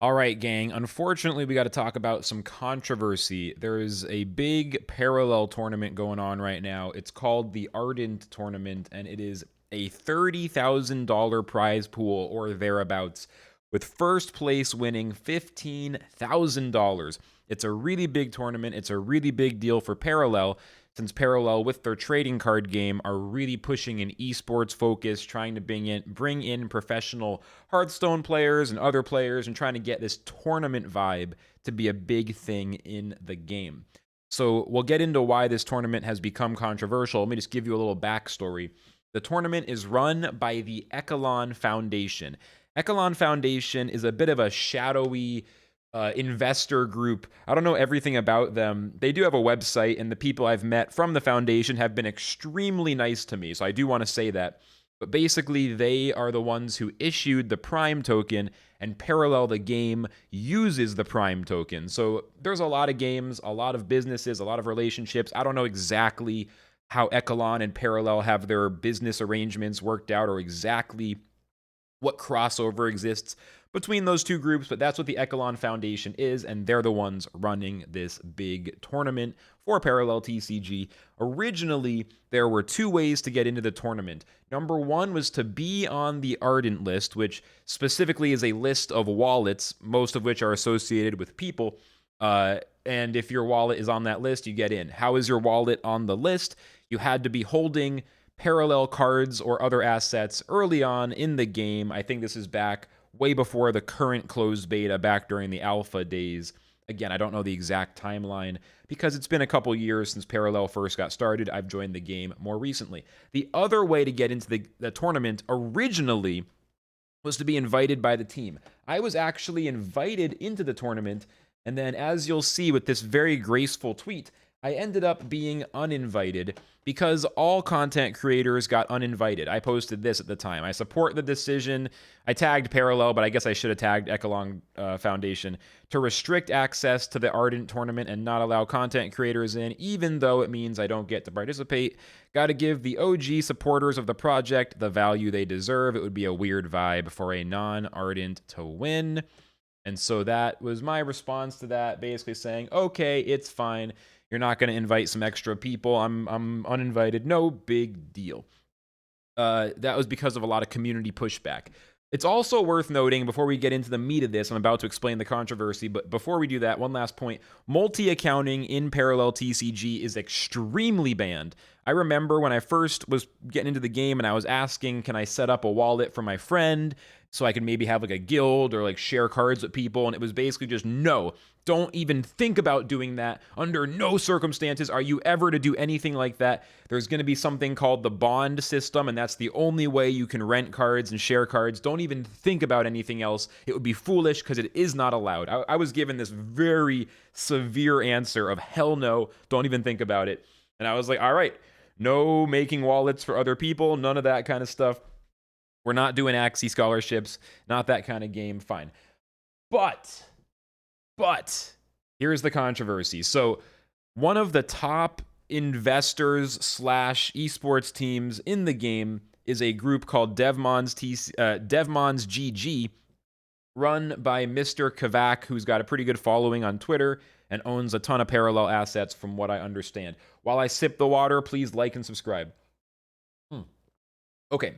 All right, gang. Unfortunately, we got to talk about some controversy. There is a big parallel tournament going on right now. It's called the Ardent Tournament, and it is a $30,000 prize pool or thereabouts, with first place winning $15,000. It's a really big tournament. It's a really big deal for Parallel, since Parallel, with their trading card game, are really pushing an esports focus, trying to bring in professional Hearthstone players and other players, and trying to get this tournament vibe to be a big thing in the game. So we'll get into why this tournament has become controversial. Let me just give you a little backstory. The tournament is run by the Echelon Foundation. Echelon Foundation is a bit of a shadowy investor group. I don't know everything about them. They do have a website, and the people I've met from the foundation have been extremely nice to me. So I do want to say that. But basically, they are the ones who issued the Prime token, and Parallel the game uses the Prime token. So there's a lot of games, a lot of businesses, a lot of relationships. I don't know exactly how Echelon and Parallel have their business arrangements worked out, or exactly what crossover exists between those two groups, but that's what the Echelon Foundation is, and they're the ones running this big tournament for Parallel TCG. Originally, there were two ways to get into the tournament. Number one was to be on the Ardent list, which specifically is a list of wallets, most of which are associated with people. And if your wallet is on that list, you get in. How is your wallet on the list? You had to be holding Parallel cards or other assets early on in the game. I think this is back way before the current closed beta, back during the alpha days. Again, I don't know the exact timeline because it's been a couple years since Parallel first got started. I've joined the game more recently. The other way to get into the tournament originally was to be invited by the team. I was actually invited into the tournament, and then, as you'll see with this very graceful tweet, I ended up being uninvited because all content creators got uninvited. I posted this at the time. I support the decision. I tagged Parallel, but I guess I should have tagged Echelon Foundation to restrict access to the Ardent Tournament and not allow content creators in, even though it means I don't get to participate. Got to give the OG supporters of the project the value they deserve. It would be a weird vibe for a non-Ardent to win. And so that was my response to that, basically saying, okay, it's fine. You're not going to invite some extra people. I'm uninvited. No big deal. That was because of a lot of community pushback. It's also worth noting, before we get into the meat of this, I'm about to explain the controversy, but before we do that, one last point. Multi-accounting in Parallel TCG is extremely banned. I remember when I first was getting into the game and I was asking, can I set up a wallet for my friend so I could maybe have like a guild or like share cards with people? And it was basically just, no, don't even think about doing that. Under no circumstances are you ever to do anything like that. There's going to be something called the bond system, and that's the only way you can rent cards and share cards. Don't even think about anything else. It would be foolish because it is not allowed. I was given this very severe answer of hell no, don't even think about it. And I was like, all right, no making wallets for other people, none of that kind of stuff. We're not doing Axie scholarships, not that kind of game, fine. But here's the controversy. So one of the top investors slash esports teams in the game is a group called Devmon's GG, run by Mr. Kavak, who's got a pretty good following on Twitter and owns a ton of Parallel assets from what I understand. While I sip the water, please like and subscribe. Okay,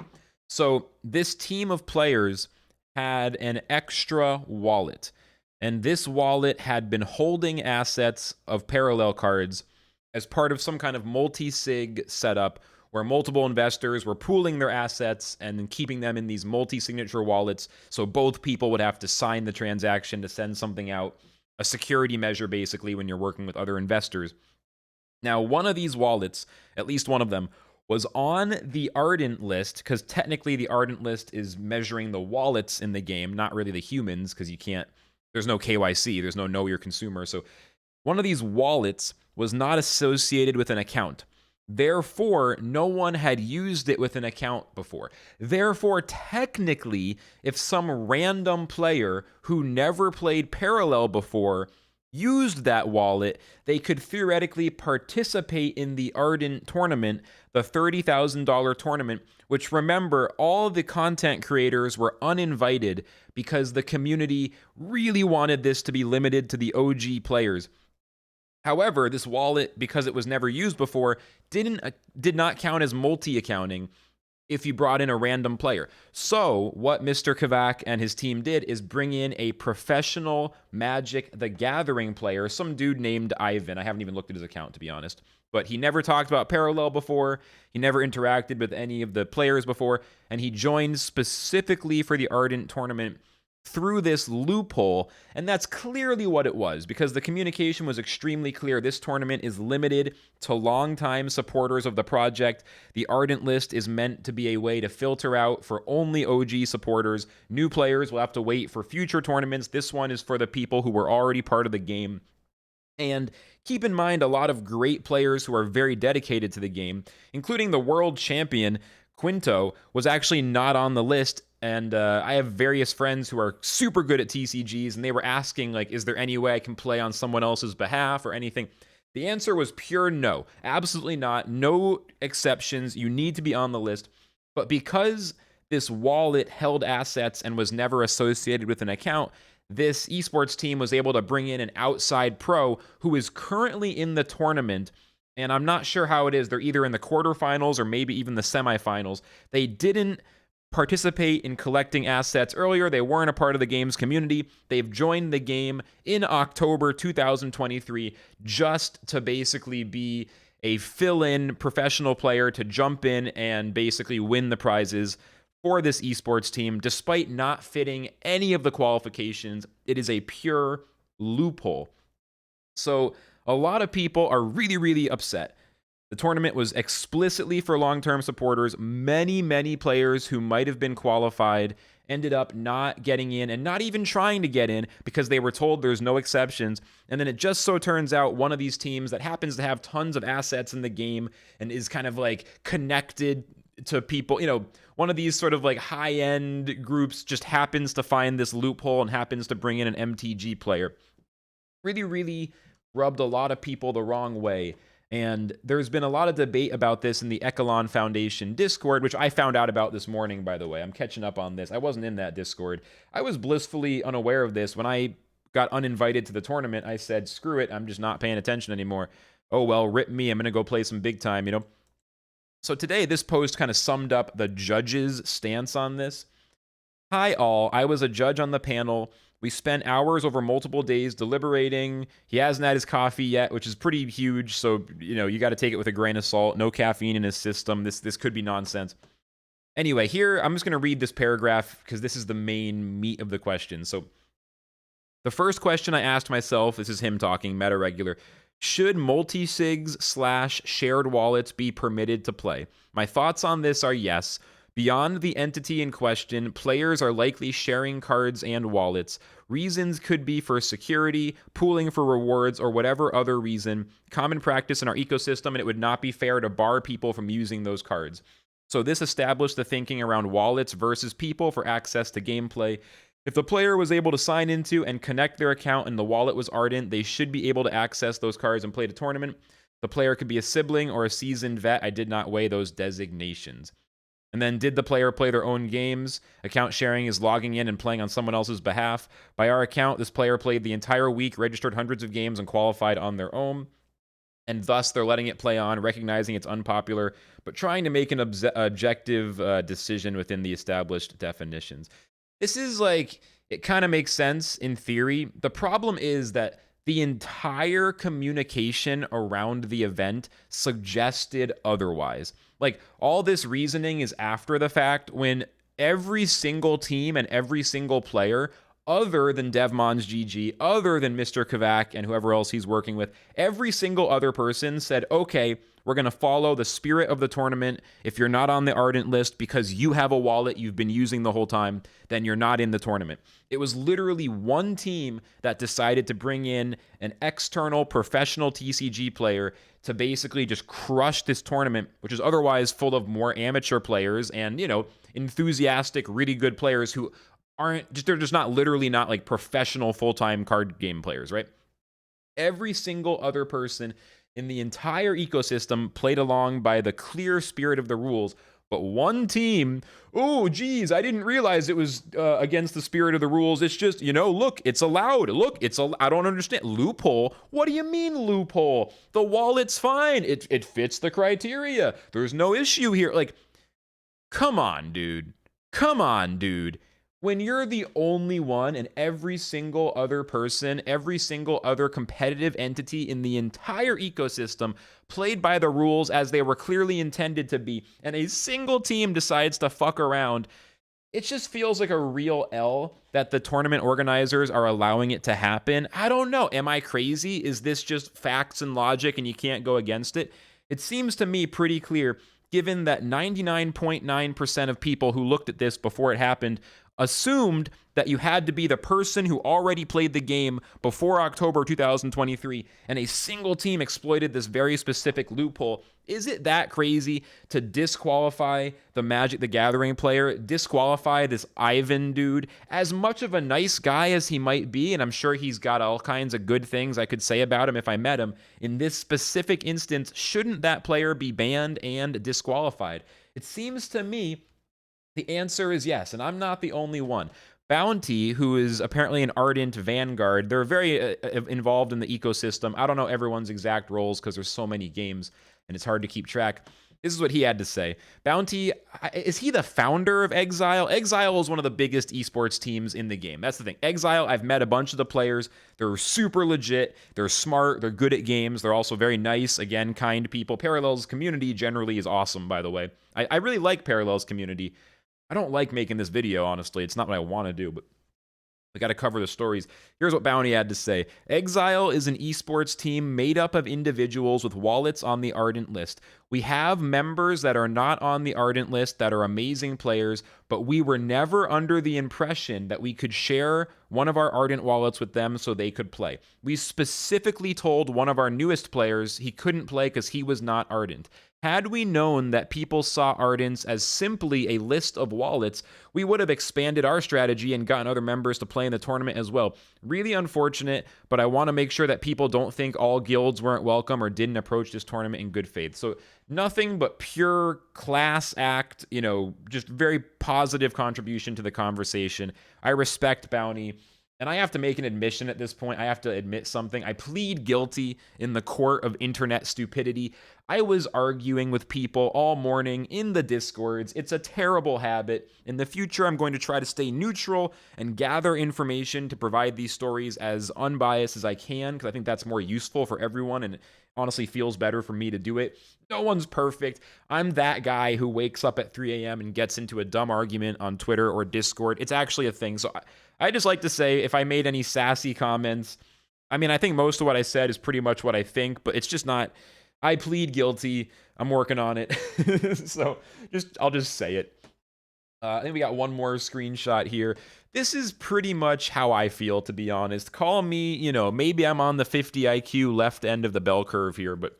so this team of players had an extra wallet, and this wallet had been holding assets of Parallel cards as part of some kind of multi-sig setup where multiple investors were pooling their assets and then keeping them in these multi-signature wallets, so both people would have to sign the transaction to send something out, a security measure basically when you're working with other investors. Now, one of these wallets, at least one of them, was on the Ardent list, because technically the Ardent list is measuring the wallets in the game, not really the humans, because you can't, there's no KYC, there's no know your consumer. So one of these wallets was not associated with an account. Therefore, no one had used it with an account before. Therefore, technically, if some random player who never played Parallel before used that wallet, they could theoretically participate in the Ardent Tournament, the $30,000 tournament, which, remember, all the content creators were uninvited because the community really wanted this to be limited to the OG players. However, this wallet, because it was never used before, did not count as multi-accounting if you brought in a random player. So what Mr. Kavak and his team did is bring in a professional Magic the Gathering player, some dude named Ivan. I haven't even looked at his account, to be honest. But he never talked about Parallel before. He never interacted with any of the players before. And he joined specifically for the Ardent Tournament through this loophole, and that's clearly what it was, because the communication was extremely clear. This tournament is limited to longtime supporters of the project. The Ardent list is meant to be a way to filter out for only OG supporters. New players will have to wait for future tournaments. This one is for the people who were already part of the game. And keep in mind, a lot of great players who are very dedicated to the game, including the world champion Quinto, was actually not on the list. And I have various friends who are super good at TCGs, and they were asking, like, is there any way I can play on someone else's behalf or anything? The answer was pure no. Absolutely not. No exceptions. You need to be on the list. But because this wallet held assets and was never associated with an account, this esports team was able to bring in an outside pro who is currently in the tournament. And I'm not sure how it is. They're either in the quarterfinals or maybe even the semifinals. They didn't participate in collecting assets earlier. They weren't a part of the game's community. They've joined the game in October 2023 just to basically be a fill-in professional player to jump in and basically win the prizes for this esports team, despite not fitting any of the qualifications. It is a pure loophole. So a lot of people are really, really upset. The tournament was explicitly for long-term supporters. Many players who might have been qualified ended up not getting in and not even trying to get in because they were told there's no exceptions. And then it just so turns out one of these teams that happens to have tons of assets in the game and is kind of like connected to people, one of these sort of like high-end groups just happens to find this loophole and happens to bring in an MTG player. Really, really rubbed a lot of people the wrong way. And there's been a lot of debate about this in the Echelon Foundation Discord, which I found out about this morning, by the way. I'm catching up on this. I wasn't in that Discord. I was blissfully unaware of this. When I got uninvited to the tournament, I said, screw it, I'm just not paying attention anymore. Oh, well, rip me. I'm going to go play some big time, So today, this post kind of summed up the judge's stance on this. Hi, all. I was a judge on the panel. We spent hours over multiple days deliberating. He hasn't had his coffee yet, which is pretty huge. So, you got to take it with a grain of salt. No caffeine in his system. This could be nonsense. Anyway, here, I'm just going to read this paragraph because this is the main meat of the question. So the first question I asked myself, this is him talking, meta regular, should multi-sigs / shared wallets be permitted to play? My thoughts on this are yes. Beyond the entity in question, players are likely sharing cards and wallets. Reasons could be for security, pooling for rewards, or whatever other reason. Common practice in our ecosystem, and it would not be fair to bar people from using those cards. So this established the thinking around wallets versus people for access to gameplay. If the player was able to sign into and connect their account and the wallet was Ardent, they should be able to access those cards and play the tournament. The player could be a sibling or a seasoned vet. I did not weigh those designations. And then, did the player play their own games? Account sharing is logging in and playing on someone else's behalf. By our account, this player played the entire week, registered hundreds of games, and qualified on their own. And thus, they're letting it play on, recognizing it's unpopular, but trying to make an objective decision within the established definitions. This is like, it kind of makes sense in theory. The problem is that the entire communication around the event suggested otherwise. Like, all this reasoning is after the fact when every single team and every single player, other than Devmon's GG, other than Mr. Kavak and whoever else he's working with, every single other person said, okay, we're going to follow the spirit of the tournament. If you're not on the Ardent list because you have a wallet you've been using the whole time, then you're not in the tournament. It was literally one team that decided to bring in an external professional TCG player to basically just crush this tournament, which is otherwise full of more amateur players and, enthusiastic, really good players who they're just not literally not like professional full-time card game players, right? Every single other person in the entire ecosystem played along by the clear spirit of the rules. But one team, oh, geez, I didn't realize it was against the spirit of the rules. It's just, look, it's allowed. Look, I don't understand. Loophole? What do you mean loophole? The wallet's fine. It fits the criteria. There's no issue here. Like, come on, dude. Come on, dude. When you're the only one and every single other person, every single other competitive entity in the entire ecosystem played by the rules as they were clearly intended to be, and a single team decides to fuck around, it just feels like a real L that the tournament organizers are allowing it to happen. I don't know. Am I crazy? Is this just facts and logic and you can't go against it? It seems to me pretty clear, given that 99.9% of people who looked at this before it happened assumed that you had to be the person who already played the game before October 2023, and a single team exploited this very specific loophole. Is it that crazy to disqualify the Magic the Gathering player, disqualify this Ivan dude? As much of a nice guy as he might be, and I'm sure he's got all kinds of good things I could say about him if I met him, in this specific instance, shouldn't that player be banned and disqualified? It seems to me the answer is yes, and I'm not the only one. Bounty, who is apparently an ardent vanguard, they're very involved in the ecosystem. I don't know everyone's exact roles because there's so many games and it's hard to keep track. This is what he had to say. Bounty, is he the founder of Exile? Exile is one of the biggest esports teams in the game. That's the thing. Exile, I've met a bunch of the players. They're super legit. They're smart. They're good at games. They're also very nice, again, kind people. Parallels community generally is awesome, by the way. I really like Parallels community. I don't like making this video, honestly. It's not what I want to do, but we got to cover the stories. Here's what Bounty had to say. Exile is an esports team made up of individuals with wallets on the Ardent list. We have members that are not on the Ardent list that are amazing players, but we were never under the impression that we could share one of our Ardent wallets with them so they could play. We specifically told one of our newest players he couldn't play because he was not Ardent. Had we known that people saw Ardents as simply a list of wallets, we would have expanded our strategy and gotten other members to play in the tournament as well. Really unfortunate, but I want to make sure that people don't think all guilds weren't welcome or didn't approach this tournament in good faith. So nothing but pure class act, just very positive contribution to the conversation. I respect Bounty. And I have to make an admission at this point. I have to admit something. I plead guilty in the court of internet stupidity. I was arguing with people all morning in the Discords. It's a terrible habit. In the future, I'm going to try to stay neutral and gather information to provide these stories as unbiased as I can, because I think that's more useful for everyone and it honestly feels better for me to do it. No one's perfect. I'm that guy who wakes up at 3 a.m. and gets into a dumb argument on Twitter or Discord. It's actually a thing. So I just like to say, if I made any sassy comments, I think most of what I said is pretty much what I think, but it's just not. I plead guilty. I'm working on it. So I'll just say it. I think we got one more screenshot here. This is pretty much how I feel, to be honest. Call me, maybe I'm on the 50 IQ left end of the bell curve here, but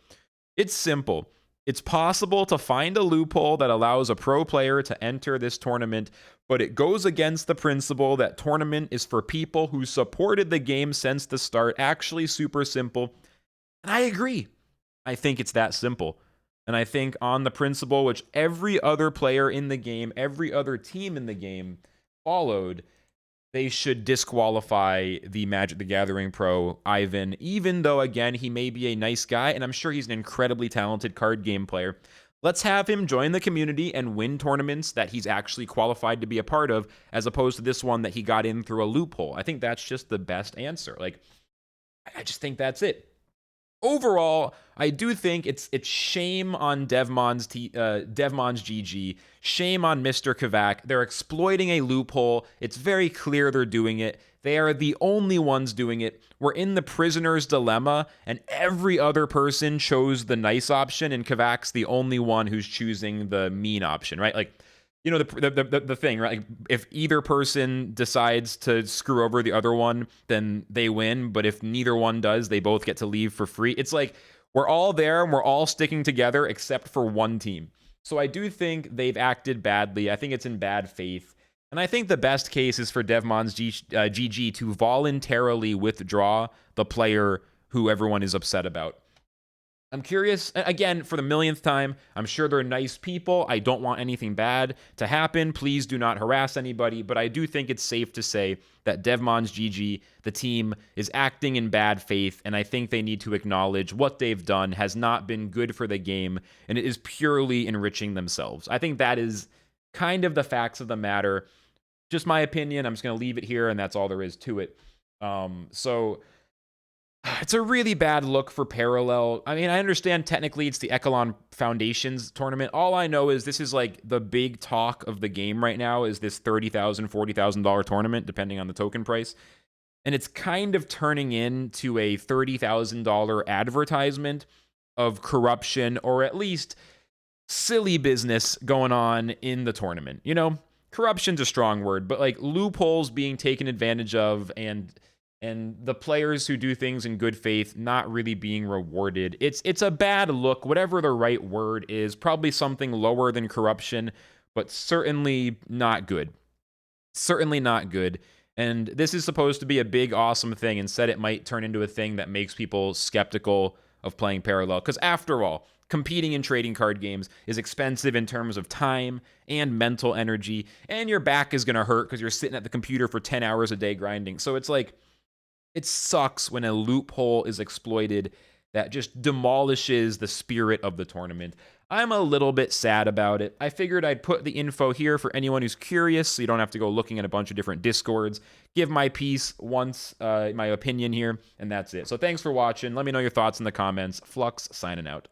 it's simple. It's possible to find a loophole that allows a pro player to enter this tournament, but it goes against the principle that tournament is for people who supported the game since the start. Actually, super simple. And I agree. I think it's that simple. And I think on the principle which every other player in the game, every other team in the game followed, they should disqualify the Magic the Gathering pro, Ivan, even though, again, he may be a nice guy, and I'm sure he's an incredibly talented card game player. Let's have him join the community and win tournaments that he's actually qualified to be a part of, as opposed to this one that he got in through a loophole. I think that's just the best answer. I just think that's it. Overall, I do think it's shame on Devmon's GG, shame on Mr. Kavak. They're exploiting a loophole. It's very clear they're doing it. They are the only ones doing it. We're in the prisoner's dilemma, and every other person chose the nice option, and Kavak's the only one who's choosing the mean option, right? The thing, right? If either person decides to screw over the other one, then they win. But if neither one does, they both get to leave for free. It's like we're all there and we're all sticking together except for one team. So I do think they've acted badly. I think it's in bad faith. And I think the best case is for Devmon's GG to voluntarily withdraw the player who everyone is upset about. I'm curious, again, for the millionth time, I'm sure they're nice people. I don't want anything bad to happen. Please do not harass anybody, but I do think it's safe to say that Devmon's GG, the team, is acting in bad faith, and I think they need to acknowledge what they've done has not been good for the game, and it is purely enriching themselves. I think that is kind of the facts of the matter. Just my opinion. I'm just going to leave it here, and that's all there is to it. So it's a really bad look for Parallel. I mean, I understand technically it's the Echelon Foundations tournament. All I know is this is like the big talk of the game right now is this $30,000, $40,000 tournament, depending on the token price. And it's kind of turning into a $30,000 advertisement of corruption, or at least silly business going on in the tournament. You know, corruption's a strong word, but like loopholes being taken advantage of, and the players who do things in good faith not really being rewarded. It's a bad look, whatever the right word is. Probably something lower than corruption, but certainly not good. Certainly not good. And this is supposed to be a big, awesome thing. Instead, it might turn into a thing that makes people skeptical of playing Parallel. Because after all, competing in trading card games is expensive in terms of time and mental energy, and your back is going to hurt because you're sitting at the computer for 10 hours a day grinding. So it's like, it sucks when a loophole is exploited that just demolishes the spirit of the tournament. I'm a little bit sad about it. I figured I'd put the info here for anyone who's curious, so you don't have to go looking at a bunch of different Discords. Give my piece once, my opinion here, and that's it. So thanks for watching. Let me know your thoughts in the comments. Flux signing out.